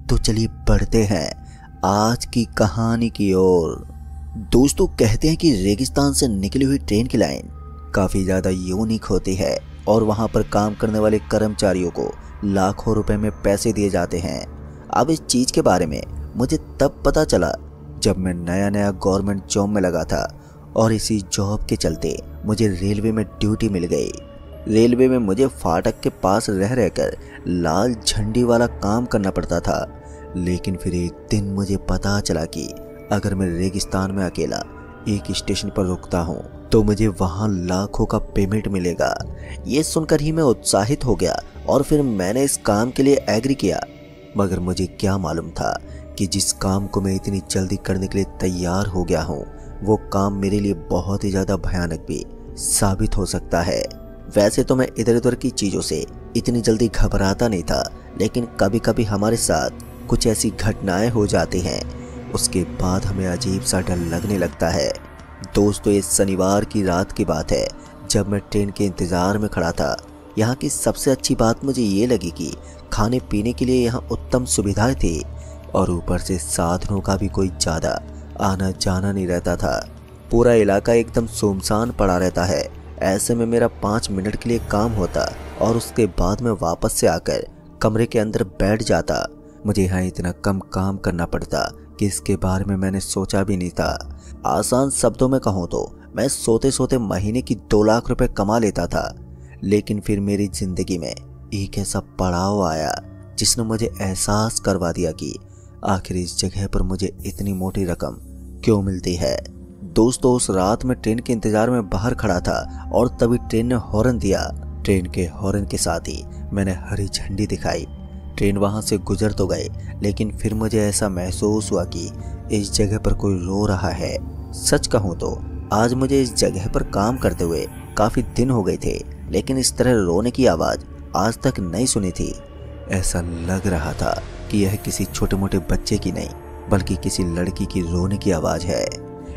तो चलिए बढ़ते हैं आज की कहानी की ओर। दोस्तों, कहते हैं कि रेगिस्तान से निकली हुई ट्रेन की लाइन काफ़ी ज़्यादा यूनिक होती है और वहाँ पर काम करने वाले कर्मचारियों को लाखों रुपए में पैसे दिए जाते हैं। अब इस चीज़ के बारे में मुझे तब पता चला जब मैं नया नया गवर्नमेंट जॉब में लगा था और इसी जॉब के चलते मुझे रेलवे में ड्यूटी मिल गई। रेलवे में मुझे फाटक के पास रह रहकर लाल झंडी वाला काम करना पड़ता था। लेकिन फिर एक दिन मुझे पता चला कि अगर मैं रेगिस्तान में अकेला एक स्टेशन पर रुकता हूँ तो मुझे वहाँ लाखों का पेमेंट मिलेगा। ये सुनकर ही मैं उत्साहित हो गया और फिर मैंने इस काम के लिए एग्री किया। मगर मुझे क्या मालूम था कि जिस काम को मैं इतनी जल्दी करने के लिए तैयार हो गया हूँ वो काम मेरे लिए बहुत ही ज़्यादा भयानक भी साबित हो सकता है। वैसे तो मैं इधर उधर की चीज़ों से इतनी जल्दी घबराता नहीं था, लेकिन कभी कभी हमारे साथ कुछ ऐसी घटनाएं हो जाती हैं, उसके बाद हमें अजीब सा डर लगने लगता है। दोस्तों, ये शनिवार की रात की बात है जब मैं ट्रेन के इंतज़ार में खड़ा था। यहाँ की सबसे अच्छी बात मुझे ये लगी कि खाने पीने के लिए यहाँ उत्तम सुविधाएं थी और ऊपर से साधनों का भी कोई ज़्यादा आना जाना नहीं रहता था। पूरा इलाका एकदम सुनसान पड़ा रहता है। ऐसे में मेरा 5 मिनट के लिए काम होता और उसके बाद मैं वापस से आकर कमरे के अंदर बैठ जाता। मुझे यहाँ इतना कम काम करना पड़ता कि इसके बारे में मैंने सोचा भी नहीं था। आसान शब्दों में कहूँ तो मैं सोते सोते महीने की 2 लाख रुपए कमा लेता था। लेकिन फिर मेरी जिंदगी में एक ऐसा पड़ाव आया जिसने मुझे एहसास करवा दिया कि आखिर इस जगह पर मुझे इतनी मोटी रकम क्यों मिलती है। दोस्तों, उस रात में ट्रेन के इंतजार में बाहर खड़ा था और तभी ट्रेन ने हॉर्न दिया। ट्रेन के हॉर्न के साथ ही मैंने हरी झंडी दिखाई। ट्रेन वहां से गुजर तो गई, लेकिन फिर मुझे ऐसा महसूस हुआ कि इस जगह पर कोई रो रहा है। सच कहूँ तो आज मुझे इस जगह पर काम करते हुए काफी दिन हो गए थे, लेकिन इस तरह रोने की आवाज आज तक नहीं सुनी थी। ऐसा लग रहा था कि यह किसी छोटे मोटे बच्चे की नहीं बल्कि किसी लड़की की रोने की आवाज है।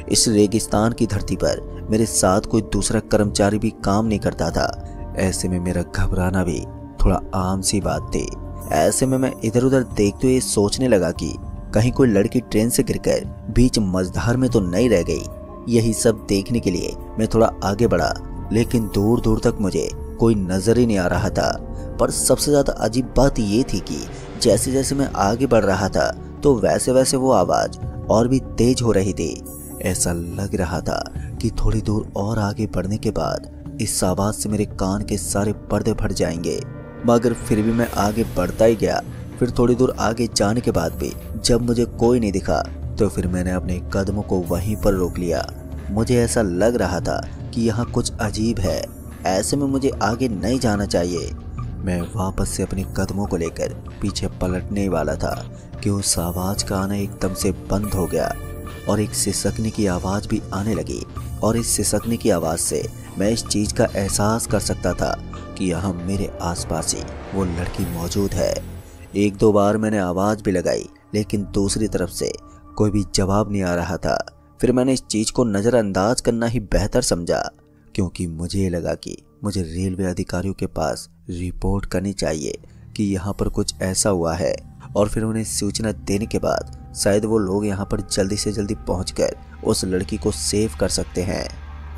इस रेगिस्तान की धरती पर मेरे साथ कोई दूसरा कर्मचारी भी काम नहीं करता था। ऐसे में मेरा घबराना भी थोड़ा आम सी बात थी। ऐसे में मैं इधर उधर देखते हुए सोचने लगा कि कहीं कोई लड़की ट्रेन से गिरकर बीच मझधार में तो नहीं रह गई। यही सब देखने के लिए मैं थोड़ा आगे बढ़ा, लेकिन दूर दूर तक मुझे कोई नजर ही नहीं आ रहा था। पर सबसे ज्यादा अजीब बात ये थी कि जैसे जैसे मैं आगे बढ़ रहा था तो वैसे वैसे वो आवाज और भी तेज हो रही थी। ऐसा लग रहा था कि थोड़ी दूर और आगे बढ़ने के बाद इस आवाज से मेरे कान के सारे पर्दे फट जाएंगे। मगर फिर भी मैं आगे बढ़ता ही गया। फिर थोड़ी दूर आगे जाने के बाद भी जब मुझे कोई नहीं दिखा तो फिर मैंने अपने कदमों को वहीं पर रोक लिया। मुझे ऐसा लग रहा था कि यहाँ कुछ अजीब है। ऐसे में मुझे आगे नहीं जाना चाहिए। मैं वापस से अपने कदमों को लेकर पीछे पलटने वाला था कि उस आवाज का आना एकदम से बंद हो गया और एक सिसकने की आवाज भी आने लगी। और इस सिसकने की आवाज से मैं इस चीज का एहसास कर सकता था कि यहाँ मेरे आसपास ही वो लड़की मौजूद है। 1-2 बार मैंने आवाज भी लगाई, लेकिन दूसरी तरफ से कोई भी जवाब नहीं आ रहा था। फिर मैंने इस चीज को नजरअंदाज करना ही बेहतर समझा, क्योंकि मुझे लगा कि मुझे रेलवे अधिकारियों के पास रिपोर्ट करनी चाहिए कि यहाँ पर कुछ ऐसा हुआ है, और फिर उन्हें सूचना देने के बाद शायद वो लोग यहाँ पर जल्दी से जल्दी पहुंचकर उस लड़की को सेव कर सकते हैं।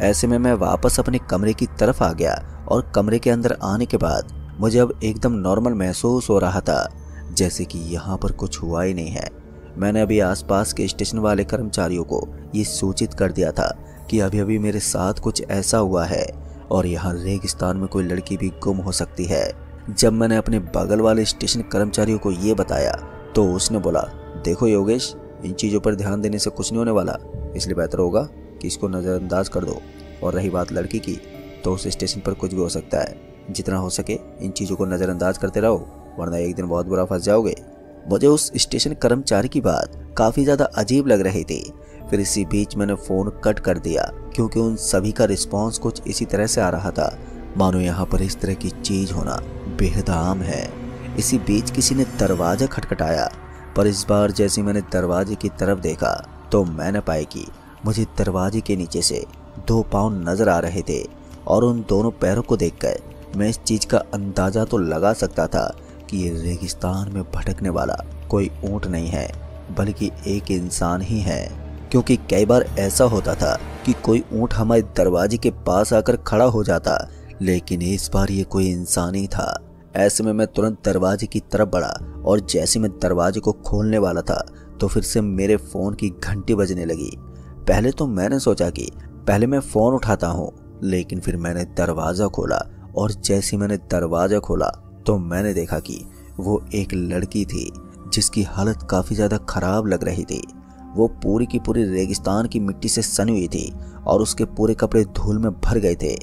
ऐसे में मैं वापस अपने कमरे की तरफ आ गया और कमरे के अंदर आने के बाद मुझे अब एकदम नॉर्मल महसूस हो रहा था, जैसे कि यहाँ पर कुछ हुआ ही नहीं है। मैंने अभी आसपास के स्टेशन वाले कर्मचारियों को ये सूचित कर दिया था कि अभी अभी मेरे साथ कुछ ऐसा हुआ है और यहाँ रेगिस्तान में कोई लड़की भी गुम हो सकती है। जब मैंने अपने बगल वाले स्टेशन कर्मचारियों को ये बताया तो उसने बोला, देखो योगेश, इन चीज़ों पर ध्यान देने से कुछ नहीं होने वाला, इसलिए बेहतर होगा कि इसको नज़रअंदाज कर दो। और रही बात लड़की की, तो उस स्टेशन पर कुछ भी हो सकता है। जितना हो सके इन चीज़ों को नज़रअंदाज करते रहो, वरना एक दिन बहुत बुरा फंस जाओगे। मुझे उस स्टेशन कर्मचारी की बात काफ़ी ज़्यादा अजीब लग रही थी। फिर इसी बीच मैंने फ़ोन कट कर दिया, क्योंकि उन सभी का रिस्पॉन्स कुछ इसी तरह से आ रहा था मानो यहाँ पर इस तरह की चीज़ होना बेहद आम है। इसी बीच किसी ने दरवाज़ा खटखटाया, पर इस बार जैसे मैंने दरवाजे की तरफ देखा तो मैंने पाया कि मुझे दरवाजे के नीचे से 2 पाँव नजर आ रहे थे। और उन दोनों पैरों को देखकर मैं इस चीज़ का अंदाज़ा तो लगा सकता था कि ये रेगिस्तान में भटकने वाला कोई ऊंट नहीं है बल्कि एक इंसान ही है। क्योंकि कई बार ऐसा होता था कि कोई ऊंट हमारे दरवाजे के पास आकर खड़ा हो जाता, लेकिन इस बार ये कोई इंसान ही था। ऐसे में मैं तुरंत दरवाजे की तरफ बढ़ा और जैसे मैं दरवाजे को खोलने वाला था तो फिर से मेरे फोन की घंटी बजने लगी। पहले तो मैंने सोचा कि पहले मैं फोन उठाता हूँ, लेकिन फिर मैंने दरवाजा खोला और जैसे मैंने दरवाजा खोला तो मैंने देखा कि वो एक लड़की थी जिसकी हालत काफी ज्यादा खराब लग रही थी। वो पूरी की पूरी रेगिस्तान की मिट्टी से सनी हुई थी और उसके पूरे कपड़े धूल में भर गए थे,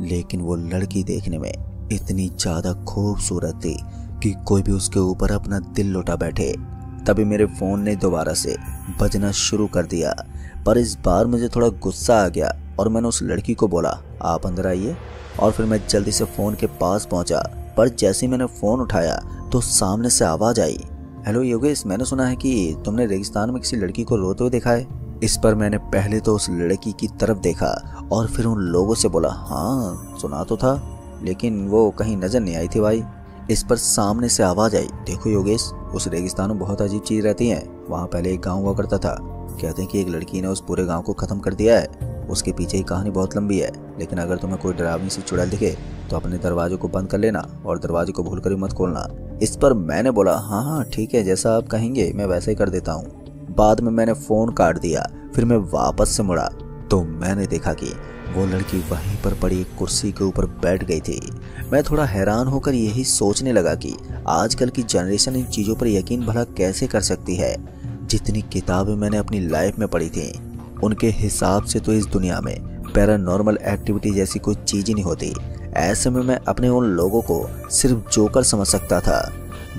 लेकिन वो लड़की देखने में इतनी ज्यादा खूबसूरत थी कि कोई भी उसके ऊपर अपना दिल लुटा बैठे। तभी मेरे फोन ने दोबारा से बजना शुरू कर दिया, पर इस बार मुझे थोड़ा गुस्सा आ गया और मैंने उस लड़की को बोला, आप अंदर आइए। और फिर मैं जल्दी से फोन के पास पहुंचा, पर जैसे ही मैंने फोन उठाया तो सामने से आवाज आई, हेलो योगेश, मैंने सुना है कि तुमने रेगिस्तान में किसी लड़की को रोते हुए देखा है। इस पर मैंने पहले तो उस लड़की की तरफ देखा और फिर उन लोगों से बोला, हाँ सुना तो था, लेकिन वो कहीं नजर नहीं आई थी भाई। इस पर सामने से आवाज आई, देखो योगेश, उस रेगिस्तान में बहुत अजीब चीज रहती है। वहाँ पहले एक गाँव हुआ करता था, कहते हैं कि एक लड़की ने उस पूरे गाँव को खत्म कर दिया है। उसके पीछे की कहानी बहुत लंबी है, लेकिन अगर तुम्हें कोई डरावनी सी चुड़ैल दिखे तो अपने दरवाजे को बंद कर लेना और दरवाजे को भूल कर ही मत खोलना। इस पर मैंने बोला, हाँ हाँ ठीक है, जैसा आप कहेंगे मैं वैसा ही कर देता हूँ। बाद में मैंने फोन काट दिया। फिर मैं वापस से मुड़ा तो मैंने देखा कि वो लड़की वहीं पर पड़ी एक कुर्सी के ऊपर बैठ गई थी। मैं थोड़ा हैरान होकर यही सोचने लगा कि आजकल की जनरेशन इन चीज़ों पर यकीन भला कैसे कर सकती है। जितनी किताबें मैंने अपनी लाइफ में पढ़ी थी उनके हिसाब से तो इस दुनिया में पैरानॉर्मल एक्टिविटी जैसी कोई चीज ही नहीं होती। ऐसे में मैं अपने उन लोगों को सिर्फ जोकर समझ सकता था।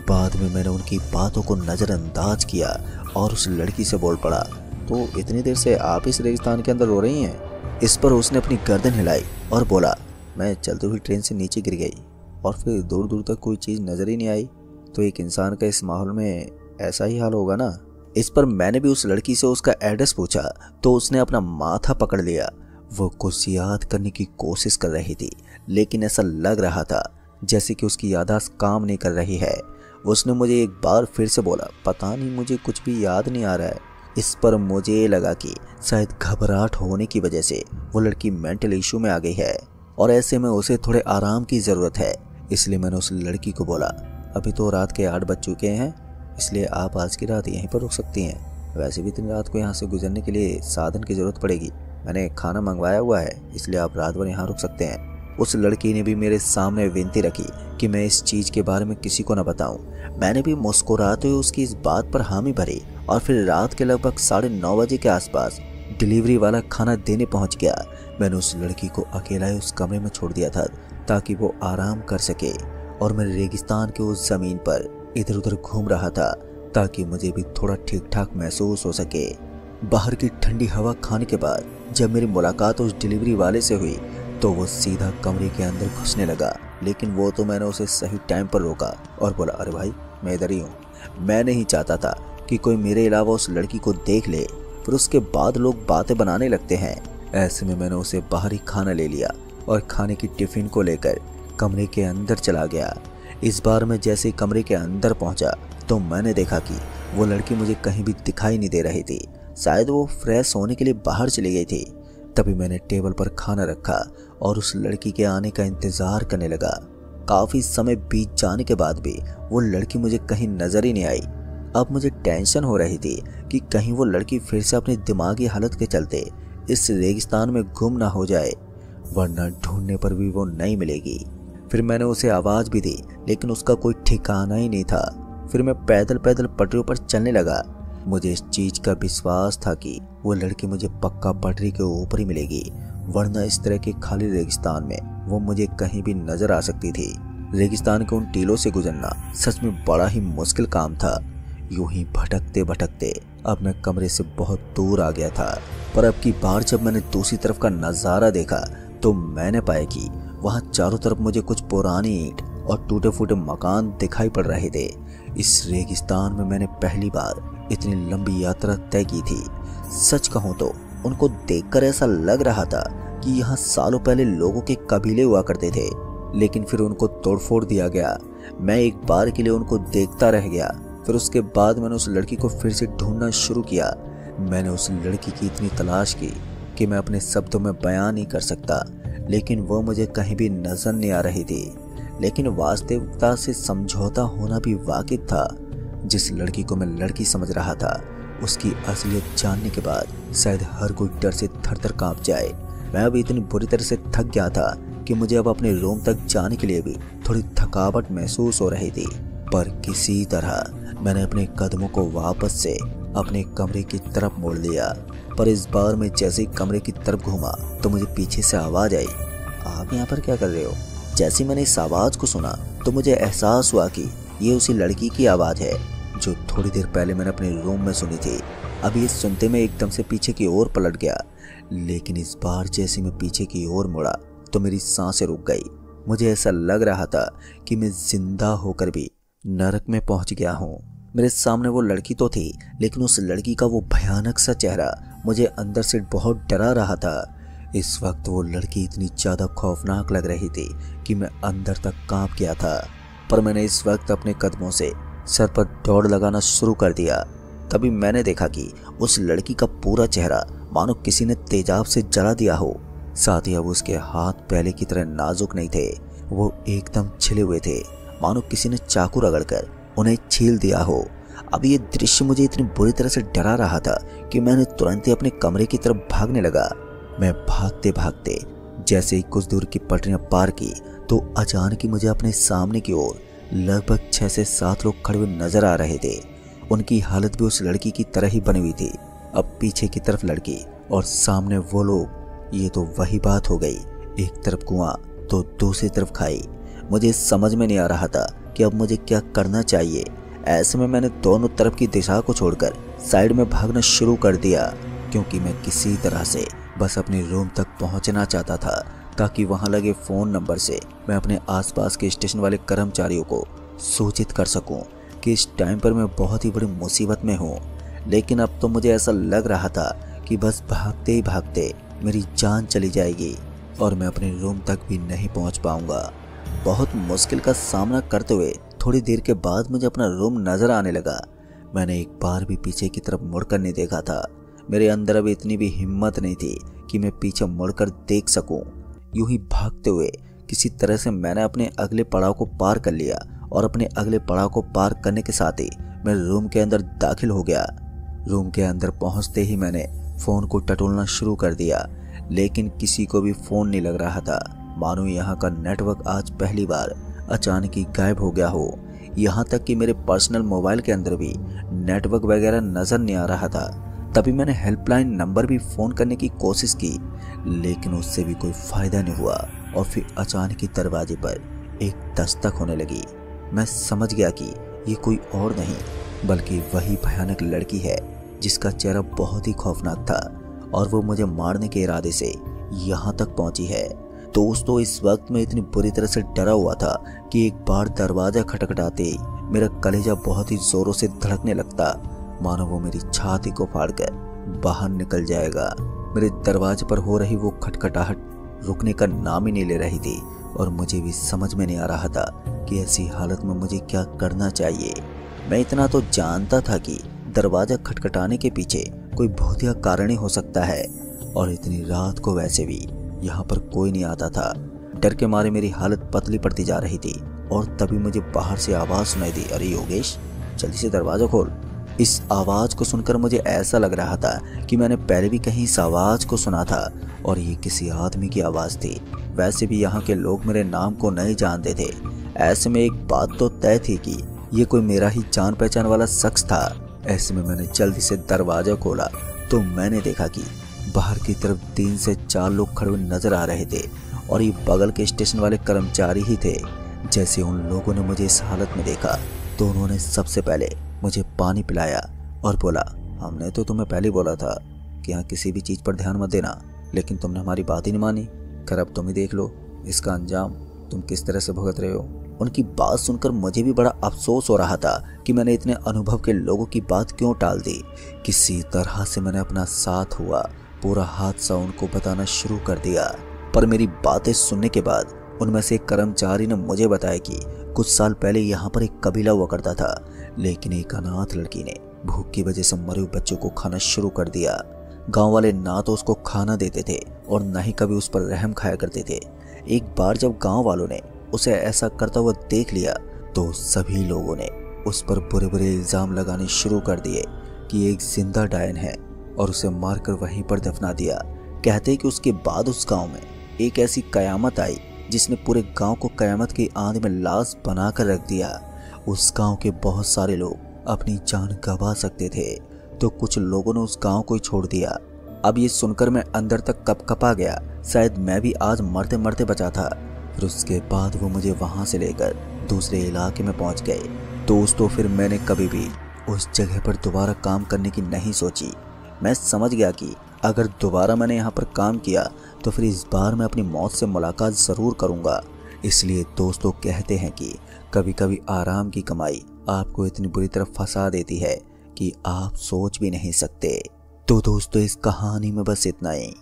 बाद में मैंने उनकी बातों को नज़रअंदाज किया और उस लड़की से बोल पड़ा, तो इतनी देर से आप इस रेगिस्तान के अंदर रो रही हैं? इस पर उसने अपनी गर्दन हिलाई और बोला, मैं चलती हुई ट्रेन से नीचे गिर गई और फिर दूर दूर तक कोई चीज़ नज़र ही नहीं आई। तो एक इंसान का इस माहौल में ऐसा ही हाल होगा ना। इस पर मैंने भी उस लड़की से उसका एड्रेस पूछा तो उसने अपना माथा पकड़ लिया। वो कुछ याद करने की कोशिश कर रही थी, लेकिन ऐसा लग रहा था जैसे कि उसकी याददाश्त काम नहीं कर रही है। उसने मुझे एक बार फिर से बोला, पता नहीं मुझे कुछ भी याद नहीं आ रहा है। इस पर मुझे लगा कि शायद घबराहट होने की वजह से वो लड़की मेंटल इशू में आ गई है और ऐसे में उसे थोड़े आराम की ज़रूरत है। इसलिए मैंने उस लड़की को बोला, अभी तो रात के 8 बज चुके हैं, इसलिए आप आज की रात यहीं पर रुक सकती हैं। वैसे भी इतनी रात को यहाँ से गुजरने के लिए साधन की ज़रूरत पड़ेगी। मैंने खाना मंगवाया हुआ है, इसलिए आप रात भर यहाँ रुक सकते हैं। उस लड़की ने भी मेरे सामने विनती रखी कि मैं इस चीज़ के बारे में किसी को न बताऊं। मैंने भी मुस्कुराते हुए उसकी इस बात पर हामी भरी और फिर रात के लगभग 9:30 बजे के आसपास डिलीवरी वाला खाना देने पहुंच गया। मैंने उस लड़की को अकेला ही उस कमरे में छोड़ दिया था ताकि वो आराम कर सके और मैं रेगिस्तान के उस ज़मीन पर इधर उधर घूम रहा था ताकि मुझे भी थोड़ा ठीक ठाक महसूस हो सके। बाहर की ठंडी हवा खाने के बाद जब मेरी मुलाकात उस डिलीवरी वाले से हुई तो वो सीधा कमरे के अंदर घुसने लगा, लेकिन वो तो मैंने उसे सही टाइम पर रोका और बोला, अरे भाई मैं इधर ही हूँ। मैं नहीं चाहता था कि कोई मेरे अलावा उस लड़की को देख ले, फिर उसके बाद लोग बातें बनाने लगते हैं। ऐसे में मैंने उसे बाहर ही खाना ले लिया और खाने की टिफ़िन को लेकर कमरे के अंदर चला गया। इस बार मैं जैसे ही कमरे के अंदर पहुंचा तो मैंने देखा कि वो लड़की मुझे कहीं भी दिखाई नहीं दे रही थी। शायद वो फ्रेश होने के लिए बाहर चली गई थी। तभी मैंने टेबल पर खाना रखा और उस लड़की के आने का इंतज़ार करने लगा। काफ़ी समय बीत जाने के बाद भी वो लड़की मुझे कहीं नज़र ही नहीं आई। अब मुझे टेंशन हो रही थी कि कहीं वो लड़की फिर से अपनी दिमागी हालत के चलते इस रेगिस्तान में गुम ना हो जाए, वरना ढूंढने पर भी वो नहीं मिलेगी। फिर मैंने उसे आवाज़ भी दी, लेकिन उसका कोई ठिकाना ही नहीं था। फिर मैं पैदल पैदल पटरियों पर चलने लगा। मुझे इस चीज़ का विश्वास था कि वो लड़की मुझे पक्का पटरी के ऊपर ही मिलेगी, वरना इस तरह के खाली रेगिस्तान में वो मुझे कहीं भी नजर आ सकती थी। रेगिस्तान के उन टीलों से गुजरना सच में बड़ा ही मुश्किल काम था। यूं ही भटकते भटकते अब मैं कमरे से बहुत दूर आ गया था, पर अब की बार जब मैंने दूसरी तरफ का नज़ारा देखा तो मैंने पाया कि वहाँ चारों तरफ मुझे कुछ पुरानी ईंट और टूटे फूटे मकान दिखाई पड़ रहे थे। इस रेगिस्तान में मैंने पहली बार इतनी लंबी यात्रा तय की थी। सच कहूँ तो उनको देखकर ऐसा लग रहा था कि यहाँ सालों पहले लोगों के कबीले हुआ करते थे, लेकिन फिर उनको तोड़फोड़ दिया गया। मैं एक बार के लिए उनको देखता रह गया। फिर उसके बाद मैंने उस लड़की को फिर से ढूंढना शुरू किया। मैंने उस लड़की की इतनी तलाश की कि मैं अपने शब्दों में बयान नहीं कर सकता, लेकिन वो मुझे कहीं भी नजर नहीं आ रही थी। लेकिन वास्तविकता से समझौता होना भी वाजिब था। जिस लड़की को मैं लड़की समझ रहा था, उसकी असलियत जानने के बाद शायद हर कोई डर से थर-थर कांप जाए। मैं अब इतनी बुरी तरह से थक गया था कि मुझे अब अपने रूम तक जाने के लिए भी थोड़ी थकावट महसूस हो रही थी। पर किसी तरह मैंने अपने कदमों को वापस से अपने कमरे की तरफ मोड़ लिया। पर इस बार मैं जैसे ही कमरे की तरफ घूमा तो मुझे पीछे से आवाज आई, आप यहाँ पर क्या कर रहे हो? जैसे मैंने इस आवाज को सुना तो मुझे एहसास हुआ कि ये उसी लड़की की आवाज है जो थोड़ी देर पहले मैंने अपने रूम में सुनी थी। अब ये सुनते मैं एकदम से पीछे की ओर पलट गया, लेकिन इस बार जैसे मैं पीछे की ओर मुड़ा तो मेरी सांसें रुक गई। मुझे ऐसा लग रहा था कि मैं जिंदा होकर भी नरक में पहुंच गया हूँ। मेरे सामने वो लड़की तो थी, लेकिन उस लड़की का वो भयानक सा चेहरा मुझे अंदर से बहुत डरा रहा था। इस वक्त वो लड़की इतनी ज़्यादा खौफनाक लग रही थी कि मैं अंदर तक कांप गया था। पर मैंने इस वक्त अपने कदमों से सर पर दौड़ लगाना शुरू कर दिया। तभी मैंने देखा कि उस लड़की का पूरा चेहरा मानो किसी ने तेजाब से जला दिया हो। साथ ही अब उसके हाथ पहले की तरह नाजुक नहीं थे, वो एकदम छिले हुए थे, मानो किसी ने चाकू रगड़कर उन्हें छील दिया हो। अब ये दृश्य मुझे इतनी बुरी तरह से डरा रहा था कि मैंने तुरंत ही अपने कमरे की तरफ भागने लगा। मैं भागते भागते जैसे ही कुछ दूर की पटरियां पार की तो अचानक ही मुझे अपने सामने की ओर लगभग 6 से 7 लोग खड़े हुए नजर आ रहे थे। उनकी हालत भी उस लड़की की तरह ही बनी हुई थी। अब पीछे की तरफ लड़की और सामने वो लोग, ये तो वही बात हो गई, एक तरफ कुआं तो दूसरी तरफ खाई। मुझे समझ में नहीं आ रहा था कि अब मुझे क्या करना चाहिए। ऐसे में मैंने दोनों तरफ की दिशा को छोड़कर साइड में भागना शुरू कर दिया, क्योंकि मैं किसी तरह से बस अपने रूम तक पहुंचना चाहता था, ताकि वहां लगे फ़ोन नंबर से मैं अपने आसपास के स्टेशन वाले कर्मचारियों को सूचित कर सकूं कि इस टाइम पर मैं बहुत ही बड़ी मुसीबत में हूं। लेकिन अब तो मुझे ऐसा लग रहा था कि बस भागते ही भागते मेरी जान चली जाएगी और मैं अपने रूम तक भी नहीं पहुंच पाऊंगा। बहुत मुश्किल का सामना करते हुए थोड़ी देर के बाद मुझे अपना रूम नजर आने लगा। मैंने एक बार भी पीछे की तरफ मुड़कर नहीं देखा था। मेरे अंदर अब इतनी भी हिम्मत नहीं थी कि मैं पीछे मुड़कर देख सकूं। यूं ही भागते हुए किसी तरह से मैंने अपने अगले पड़ाव को पार कर लिया और अपने अगले पड़ाव को पार करने के साथ ही मैं रूम के अंदर दाखिल हो गया। रूम के अंदर पहुंचते ही मैंने फ़ोन को टटोलना शुरू कर दिया, लेकिन किसी को भी फ़ोन नहीं लग रहा था। मानो यहाँ का नेटवर्क आज पहली बार अचानक ही गायब हो गया हो। यहाँ तक कि मेरे पर्सनल मोबाइल के अंदर भी नेटवर्क वगैरह नज़र नहीं आ रहा था। तभी मैंने हेल्पलाइन नंबर भी फ़ोन करने की कोशिश की, लेकिन उससे भी कोई फ़ायदा नहीं हुआ। और फिर अचानक ही दरवाजे पर एक दस्तक होने लगी। मैं समझ गया कि ये कोई और नहीं बल्कि वही भयानक लड़की है जिसका चेहरा बहुत ही खौफनाक था और वो मुझे मारने के इरादे से यहाँ तक पहुँची है। दोस्तों, इस वक्त मैं इतनी बुरी तरह से डरा हुआ था कि एक बार दरवाज़ा खटखटाते ही मेरा कलेजा बहुत ही ज़ोरों से धड़कने लगता, मानो वो मेरी छाती को फाड़कर बाहर निकल जाएगा। मेरे दरवाजे पर हो रही वो खटखटाहट रुकने का नाम ही नहीं ले रही थी और मुझे भी समझ में नहीं आ रहा था कि ऐसी हालत में मुझे क्या करना चाहिए। मैं इतना तो जानता था कि दरवाज़ा खटखटाने के पीछे कोई भूतिया कारण ही हो सकता है, और इतनी रात को वैसे भी यहाँ पर कोई नहीं आता था। डर के मारे मेरी हालत पतली पड़ती जा रही थी और तभी मुझे बाहर से आवाज़ सुनाई दी, अरे योगेश, जल्दी से दरवाज़ा खोल। इस आवाज़ को सुनकर मुझे ऐसा लग रहा था कि मैंने पहले भी कहीं इस आवाज़ को सुना था और ये किसी आदमी की आवाज़ थी। वैसे भी यहाँ के लोग मेरे नाम को नहीं जानते थे। ऐसे में एक बात तो तय थी कि ये कोई मेरा ही जान पहचान वाला शख्स था। ऐसे में मैंने जल्दी से दरवाज़ा खोला तो मैंने देखा कि बाहर की तरफ 3 से 4 लोग खड़े हुए नजर आ रहे थे और ये बगल के स्टेशन वाले कर्मचारी ही थे। जैसे उन लोगों ने मुझे इस हालत में देखा तो उन्होंने सबसे पहले मुझे पानी पिलाया और बोला, हमने तो तुम्हें पहले बोला था कि यहाँ किसी भी चीज़ पर ध्यान मत देना, लेकिन तुमने हमारी बात ही नहीं मानी। खैर, अब तुम ही देख लो इसका अंजाम तुम किस तरह से भुगत रहे हो। उनकी बात सुनकर मुझे भी बड़ा अफसोस हो रहा था कि मैंने इतने अनुभव के लोगों की बात क्यों टाल दी। किसी तरह से मैंने अपना साथ हुआ पूरा हादसा उनको बताना शुरू कर दिया। पर मेरी बातें सुनने के बाद उनमें से एक कर्मचारी ने मुझे बताया कि कुछ साल पहले यहाँ पर एक कबीला हुआ करता था, लेकिन एक अनाथ लड़की ने भूख की वजह से मरे हुए बच्चों को खाना शुरू कर दिया। गांव वाले ना तो उसको खाना देते थे और ना ही कभी उस पर रहम खाया करते थे। एक बार जब गांव वालों ने उसे ऐसा करता हुआ देख लिया तो सभी लोगों ने उस पर बुरे बुरे इल्जाम लगाने शुरू कर दिए कि एक जिंदा डायन है और उसे मारकर वहीं पर दफना दिया। कहते कि उसके बाद उस गांव में एक ऐसी कयामत आई जिसने पूरे गांव को कयामत की आंध में लाश बनाकर रख दिया। उस गांव के बहुत सारे लोग अपनी जान गंवा सकते थे तो कुछ लोगों ने उस गांव को ही छोड़ दिया। अब ये सुनकर मैं अंदर तक कपकपा गया। शायद मैं भी आज मरते मरते बचा था। फिर उसके बाद वो मुझे वहां से लेकर दूसरे इलाके में पहुंच गए। दोस्तों फिर मैंने कभी भी उस जगह पर दोबारा काम करने की नहीं सोची। मैं समझ गया कि अगर दोबारा मैंने यहाँ पर काम किया तो फिर इस बार मैं अपनी मौत से मुलाकात ज़रूर करूँगा। इसलिए दोस्तों कहते हैं कि कभी कभी आराम की कमाई आपको इतनी बुरी तरह फंसा देती है कि आप सोच भी नहीं सकते। तो दोस्तों इस कहानी में बस इतना ही।